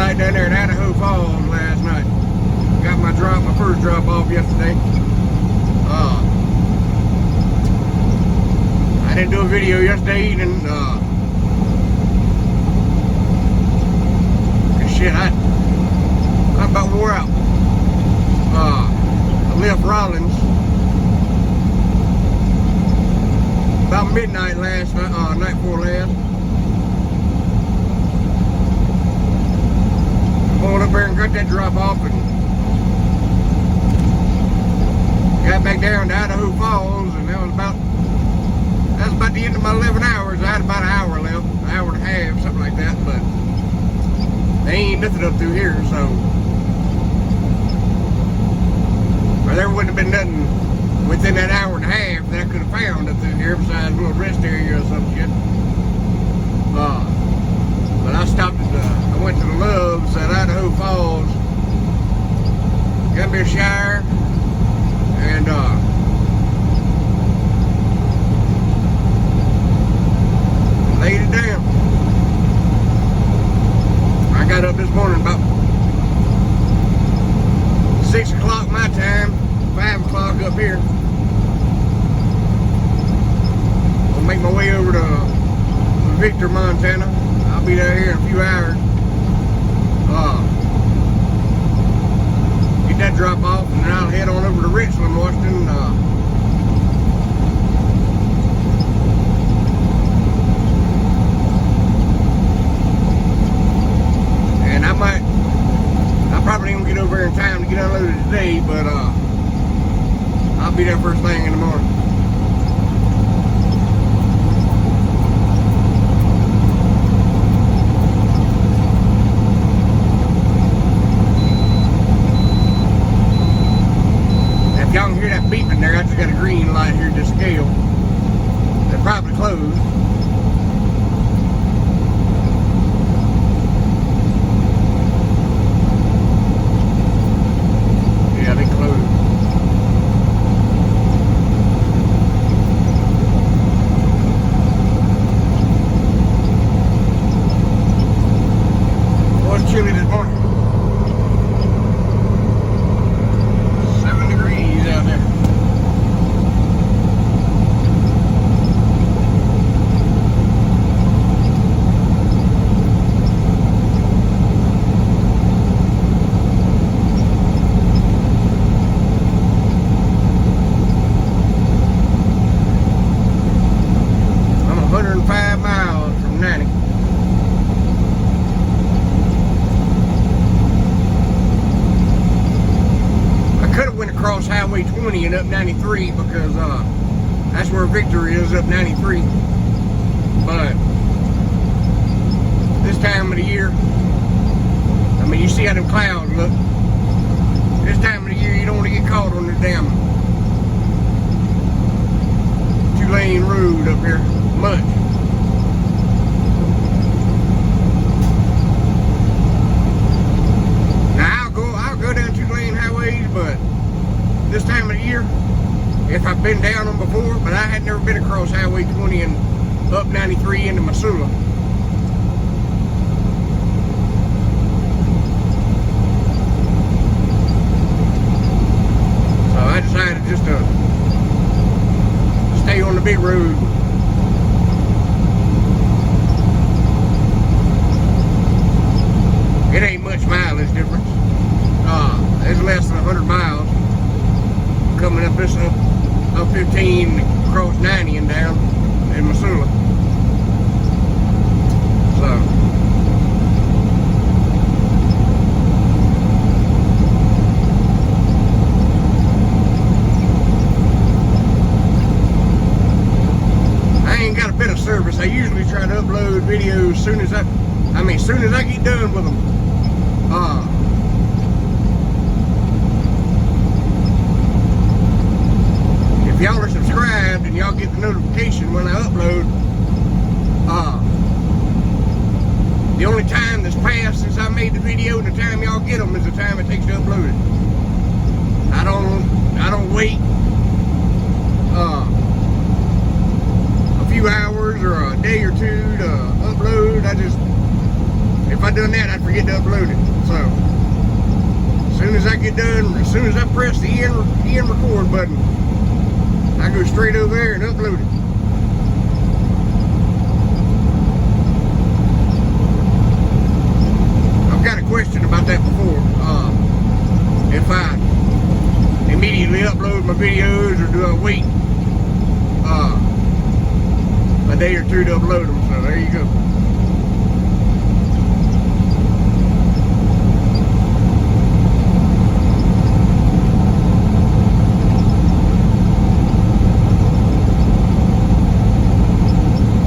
night down there in Idaho Falls last night. Got my first drop off yesterday. I didn't do a video yesterday evening. Shit, I'm about wore out. I left Rollins about midnight last night, night before last. Pulled up there and got that drop off and got back down to Idaho Falls, and that was about the end of my 11 hours. I had about an hour left, an hour and a half, something like that, but there ain't nothing up through here, so or there wouldn't have been nothing within that hour and a half that I could have found up through here besides a little rest area or some shit. But I stopped at I went to the Loves at Idaho Falls, got me a shower, and laid it down. I got up this morning about 6 o'clock my time, 5 o'clock up here. I'll make my way over to Victor, Montana. I'll be there here in a few hours. Get that drop off, and then I'll head on over to Richland, Washington. And I probably ain't gonna get over there in time to get unloaded today, but I'll be there first thing in the morning. Y'all can hear that beeping there. I just got a green light here to scale. They're probably closed. Yeah, they closed. Oh, it's chilly this morning. Across Highway 20 and up 93 because that's where Victor is, up 93. But this time of the year, I mean, you see how them clouds look. This time of the year, you don't want to get caught on the damn 2-lane road up here much. Now I'll go down 2-lane highways, but this time of the year, if I've been down them before, but I had never been across Highway 20 and up 93 into Missoula. So I decided just to stay on the big road. It ain't much mileage difference. It's less than 100 miles. Coming up this up 15 across 90 and down in Missoula. So I ain't got a bit of service. I usually try to upload videos soon as I get done with them. If y'all are subscribed and y'all get the notification when I upload, the only time that's passed since I made the video and the time y'all get them is the time it takes to upload it. I don't wait a few hours or a day or two to upload. If if I done that, I'd forget to upload it. So, as soon as I get done, as soon as I press the end record button, I go straight over there and upload it. I've got a question about that before. If I immediately upload my videos, or do I wait a day or two to upload them? So there you go.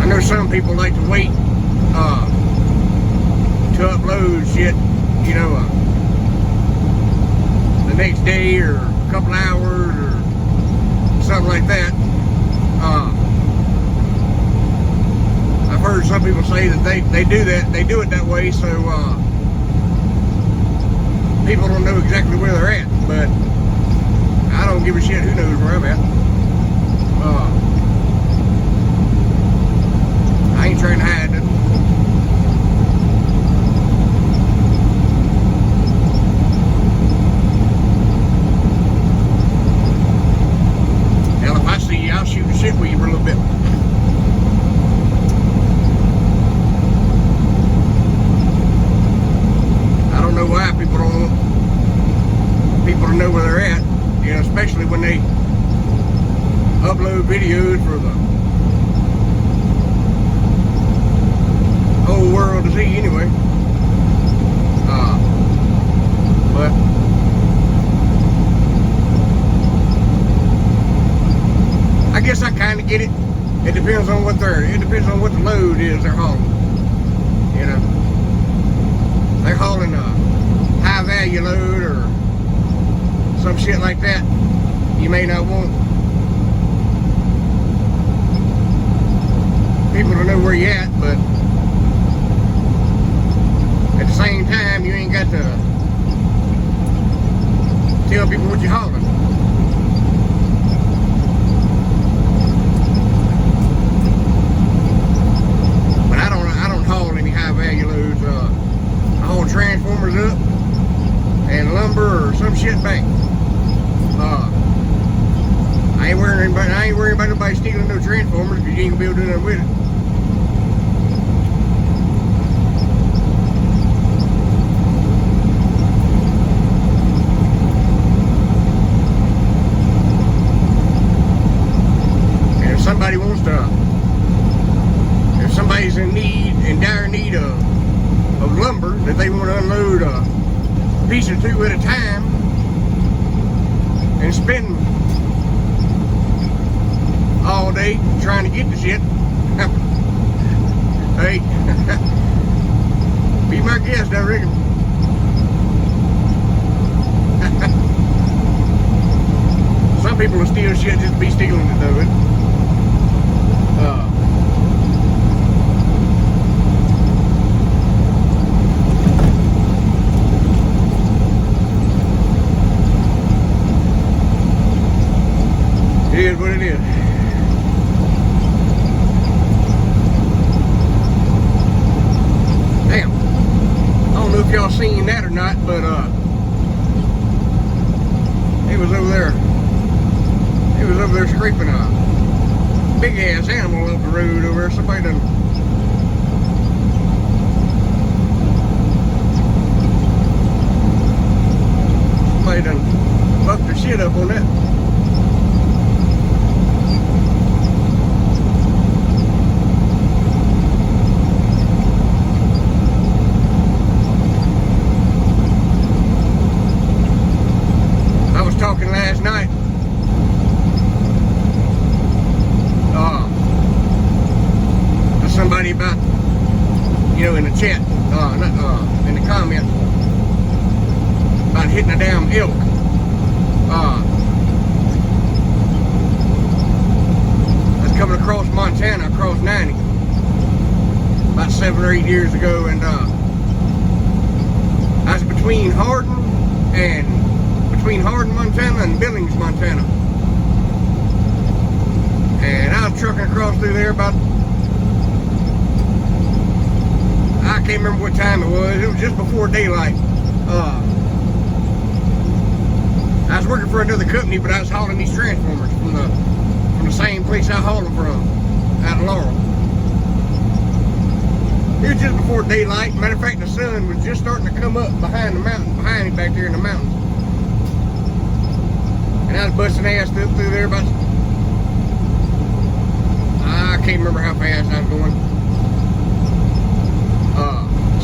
I know some people like to wait to upload shit, you know, the next day or a couple hours or something like that. I've heard some people say that they do that, they do it that way so people don't know exactly where they're at, but I don't give a shit who knows where I'm at. I ain't trying to hide it. Hell, if I see you, I'll shoot the shit with you for a little bit. I don't know why people don't want people to know where they're at, you know, especially when they upload videos for the whole world to see anyway. But I guess I kind of get it. It depends on what the load is they're hauling. You know, they're hauling a high value load or some shit like that. You may not want people to know where you're at, but at the same time, you ain't got to tell people what you're hauling. But I don't haul any high value loads. I haul transformers up and lumber or some shit back. I ain't worried about nobody stealing no transformers, because you ain't gonna be able to do nothing with it. If somebody's in dire need of lumber that they want to unload a piece or two at a time and spend all day trying to get the shit, hey, be my guest, I reckon. Some people will steal shit just to be stealing it, though. It is what it is. Damn. I don't know if y'all seen that or not, but it was over there. It was over there scraping a big ass animal up the road over there. Somebody done fucked their shit up on that. I was talking last night to somebody about, you know, in the chat, in the comments, about hitting a damn elk. I was coming across Montana, across 90, about 7 or 8 years ago, and I was between Hardin, Montana, and Billings, Montana, and I was trucking across through there about, I I can't remember what time it was. It was just before daylight. I was working for another company, but I was hauling these transformers from the same place I hauled them from, out of Laurel. It was just before daylight. Matter of fact, the sun was just starting to come up behind the mountain, behind me back there in the mountains. And I was busting ass up through there about, I can't remember how fast I was going.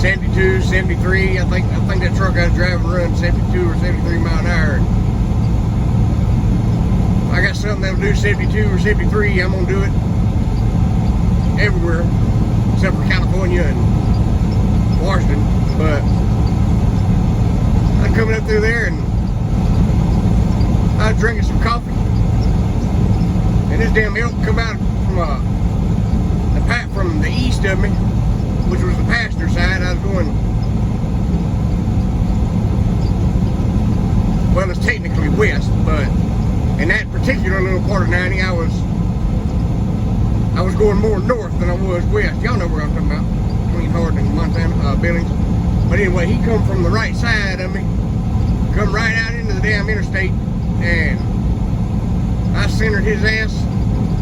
72, 73. I think that truck I was driving run 72 or 73 mile an hour. If I got something that'll do 72 or 73, I'm gonna do it everywhere except for California and Washington. But I'm coming up through there and I was drinking some coffee, and this damn elk come out from the east of me, which was the passenger side. I was going, well, it's technically west, but in that particular little part of 90, I was going more north than I was west. Y'all know where I'm talking about, between Hardin and Montana, Billings. But anyway, he come from the right side of me, come right out into the damn interstate, and I centered his ass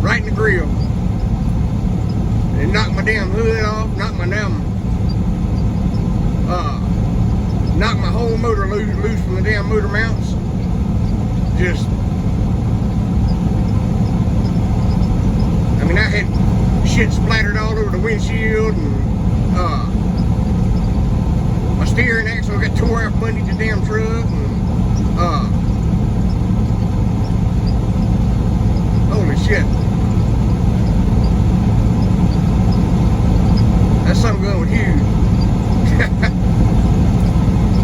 right in the grill. And knocked my damn hood off, knocked my whole motor loose from the damn motor mounts. Just, I mean, I had shit splattered all over the windshield, and my steering axle got tore out beneath the damn truck, and holy shit. That's something going with Hughes.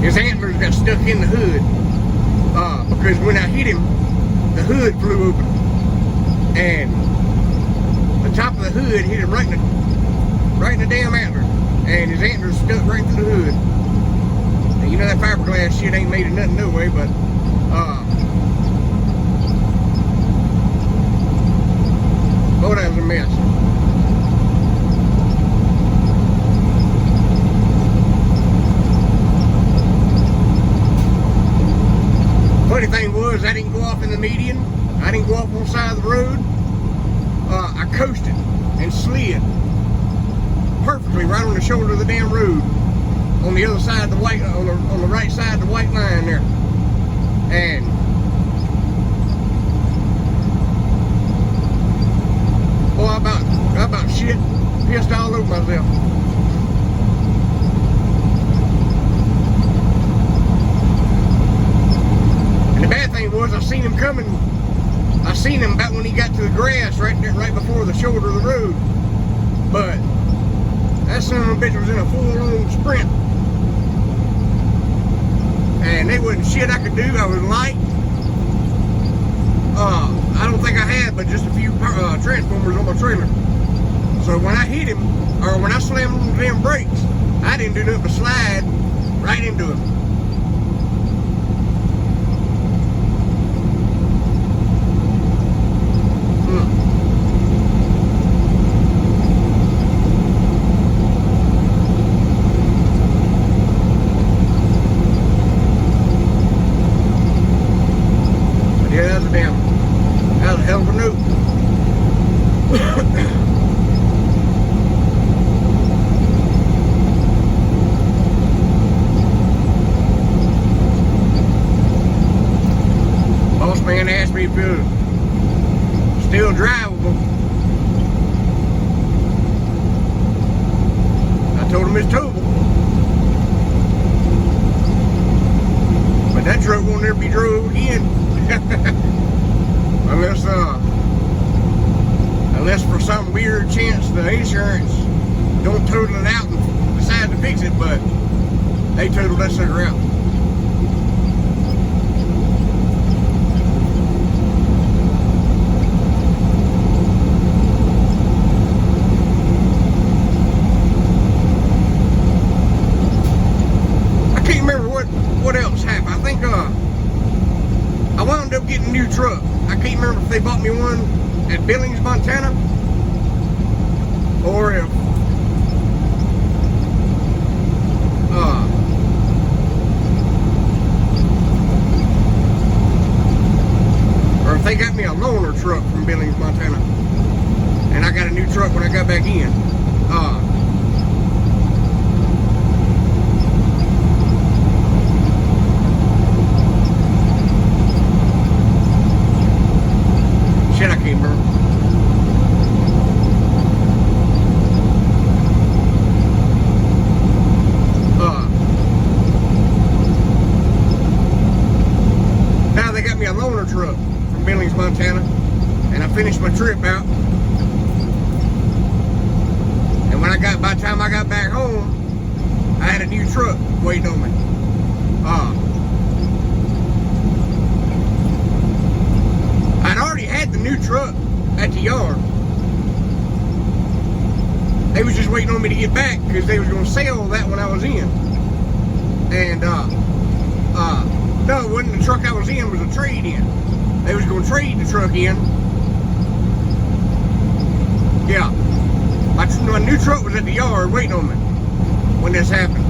His antlers got stuck in the hood. Because when I hit him, the hood flew open. And the top of the hood hit him right in the damn antler. And his antlers stuck right through the hood. And you know that fiberglass shit ain't made of nothing no way, but boy, that was a mess. Funny thing was, I didn't go off in the median. I didn't go off on the side of the road. I coasted and slid perfectly right on the shoulder of the damn road, on the other side of the white, on the right side of the white line there. And boy, I about shit, pissed all over myself. The bad thing was, I seen him coming. I seen him about when he got to the grass right there, right before the shoulder of the road. But that son of a bitch was in a full-on sprint, and there wasn't shit I could do. I was light. I don't think I had but just a few transformers on my trailer. So when I hit him, or when I slammed on the damn brakes, I didn't do nothing but slide right into him. That was a hell of a note. Boss man asked me if it was still drivable. I told him it's towable. But that truck won't ever be drove again. Unless for some weird chance the insurance don't total it out and decide to fix it, but they totaled that sucker out. I can't remember what else happened. I think I wound up getting a new truck. I can't remember if they bought me one at Billings, Montana, or if from Billings, Montana. And I got a new truck when I got back in. Shit, I can't burn. Now they got me a loaner truck from Billings, Montana, and I finished my trip out. And by the time I got back home, I had a new truck waiting on me. I'd already had the new truck at the yard. They was just waiting on me to get back because they was gonna sell that when I was in. And no, it wasn't the truck I was in, it was a trade-in. They was gonna trade the truck in. Yeah. My new truck was at the yard waiting on me when this happened.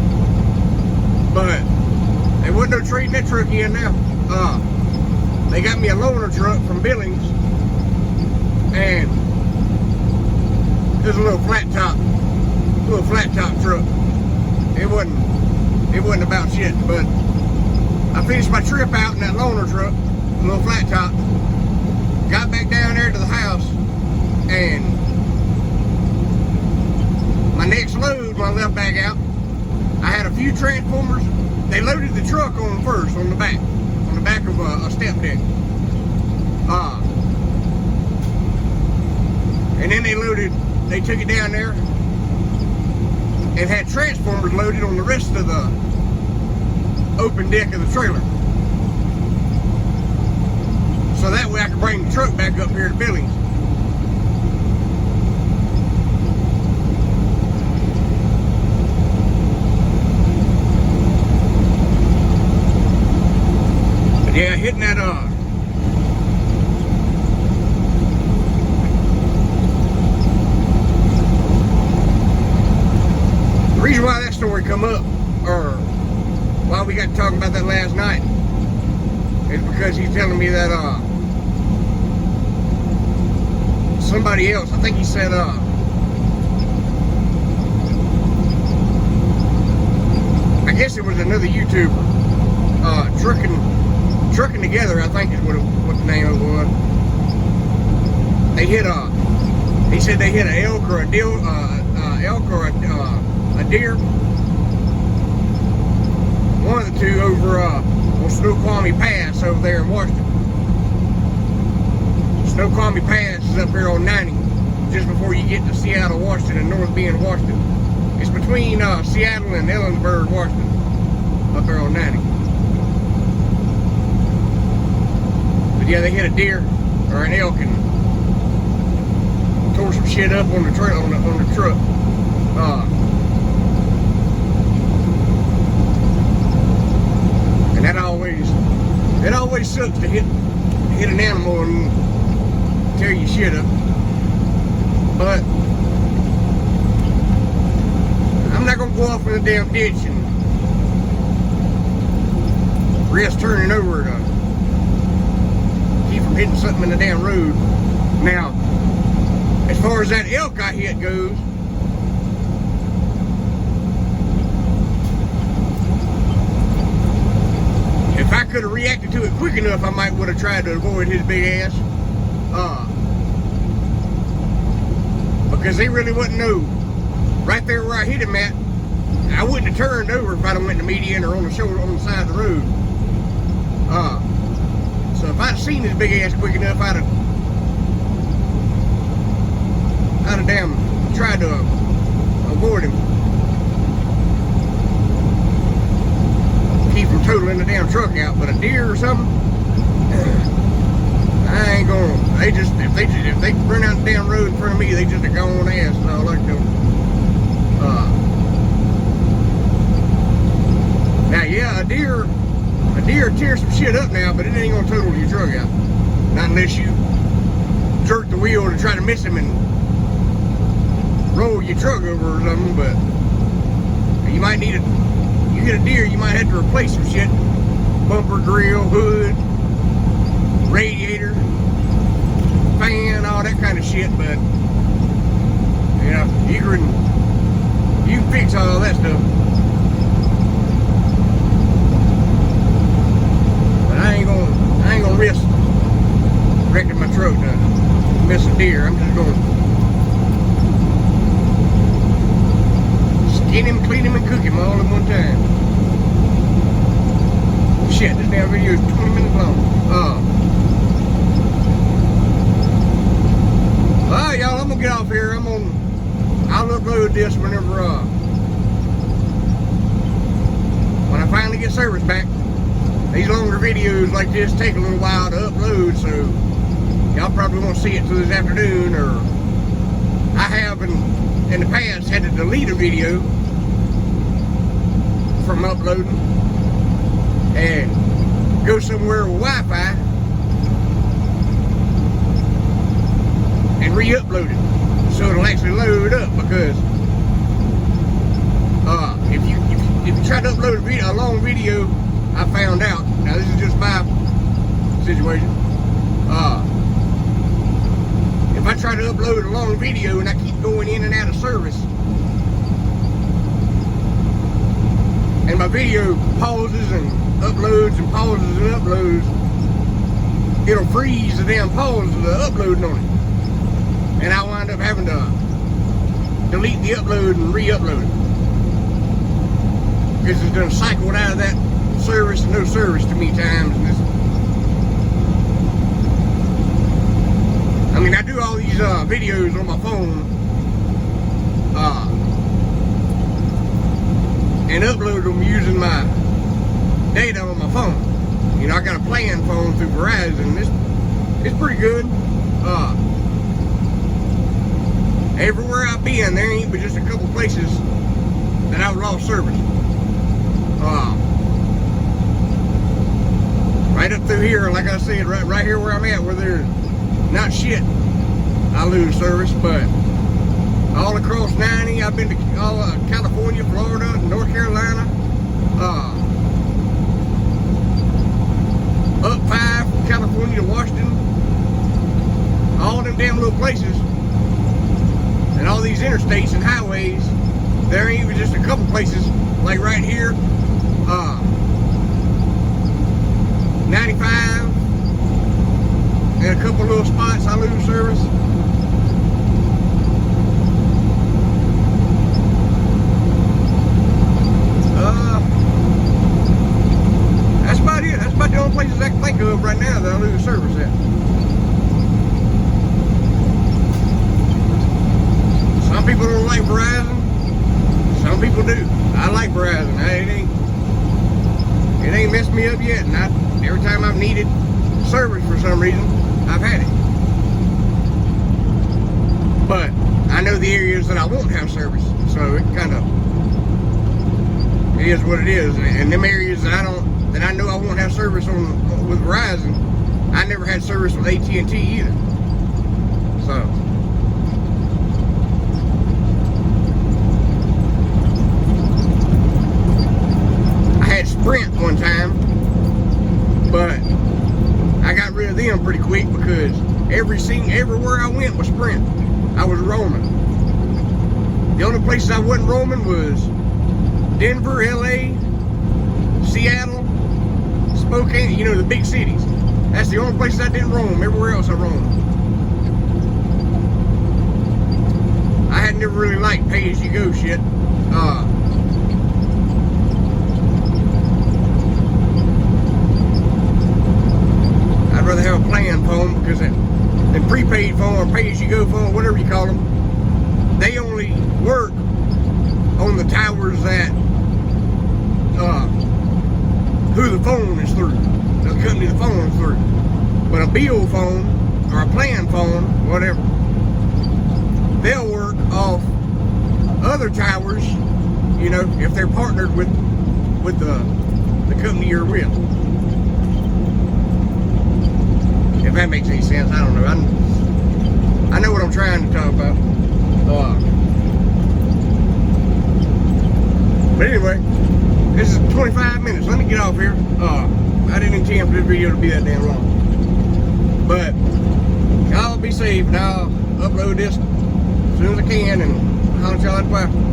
But there wasn't no trading that truck in now. They got me a loaner truck from Billings, and it was a little flat top truck. It wasn't about shit, but I finished my trip out in that loaner truck, a little flat top, got back down there to the house, and my next load when I left back out, I had a few transformers. They loaded the truck on first, on the back of a step deck. And then they took it down there and had transformers loaded on the rest of the open deck of the trailer. So that way I could bring the truck back up here to Billings. Yeah, hitting that the reason why that story come up, or why we got to talking about that last night, is because he's telling me that somebody else, I think he said I guess it was another YouTuber, trucking together, I think is what the name of it was. They hit he said they hit an elk or a deer, one of the two over on Snoqualmie Pass over there in Washington. Snoqualmie Pass is up here on 90, just before you get to Seattle, Washington, and North Bend, Washington. It's between Seattle and Ellenburg, Washington, up there on 90. Yeah, they hit a deer or an elk and tore some shit up on the trail on the truck. And it always sucks to hit an animal and tear your shit up. But I'm not gonna go off in the damn ditch and risk turning over to from hitting something in the damn road. Now, as far as that elk I hit goes, if I could have reacted to it quick enough, I might would have tried to avoid his big ass. Because they really wouldn't know. Right there where I hit him at, I wouldn't have turned over if I'd have went to median or on the shoulder on the side of the road. So if I'd have seen his big ass quick enough, I'd have damn tried to avoid him. Keep from totaling the damn truck out. But a deer or something, I ain't gonna. If they run out the damn road in front of me, they just a gone ass and all I can do. Now yeah, a deer tear some shit up now, but it ain't gonna total your truck out. Not unless you jerk the wheel to try to miss him and roll your truck over or something. But you might need you hit a deer, you might have to replace some shit. Bumper, grill, hood, radiator, fan, all that kind of shit, but you know, you can fix all that stuff. But I ain't gonna risk wrecking my truck to miss a deer. I'm just gonna skin him, clean him, and cook him all at one time. Shit, this damn video is 20 minutes long. Alright, y'all, I'm gonna get off here. I'll upload this whenever, when I finally get service back. These longer videos like this take a little while to upload, so y'all probably won't see it till this afternoon, or I have in the past had to delete a video from uploading and go somewhere with Wi-Fi and re-upload it so it'll actually load up, because if you try to upload a long video, I found out, now this is just my situation, if I try to upload a long video and I keep going in and out of service and my video pauses and uploads and pauses and uploads, it'll freeze the damn pause of the uploading on it, and I wind up having to delete the upload and re-upload it, because it's done cycled out of that service and no service too many times. And I mean, I do all these videos on my phone and upload them using my data on my phone. You know, I got a plan phone through Verizon. It's pretty good. Everywhere I've been, there ain't but just a couple places that I've lost service. Right up through here, like I said, right here where I'm at, where there's not shit, I lose service. But all across 90, I've been to all California, Florida, North Carolina, up 5 from California to Washington, all them damn little places, and all these interstates and highways. There ain't even just a couple places, like right here, 95, and a couple little spots I lose service. That's about it. That's about the only places I can think of right now that I lose service at. Some people don't like Verizon. Some people do. I like Verizon. It ain't messed me up yet. And every time I've needed service for some reason, I've had it. But I know the areas that I won't have service, so it kind of is what it is. And them areas that I know I won't have service on with Verizon, I never had service with AT&T either. So I had Sprint one time, but I got rid of them pretty quick because everywhere I went was Sprint. I was roaming. The only places I wasn't roaming was Denver, LA, Seattle, Spokane, you know, the big cities. That's the only places I didn't roam. Everywhere else I roamed. I had never really liked pay-as-you-go shit. I'd rather have a plan phone, because the prepaid phone or pay-as-you-go phone, whatever you call them, they only work on the towers that who the phone is through, the company the phone is through. But a bill phone or a plan phone, whatever, they'll work off other towers, you know, if they're partnered with the company you're with. If that makes any sense, I don't know. I know what I'm trying to talk about. But anyway, this is 25 minutes. Let me get off here. I didn't intend for this video to be that damn long. But y'all be be safe, and I'll upload this as soon as I can and holler at y'all at the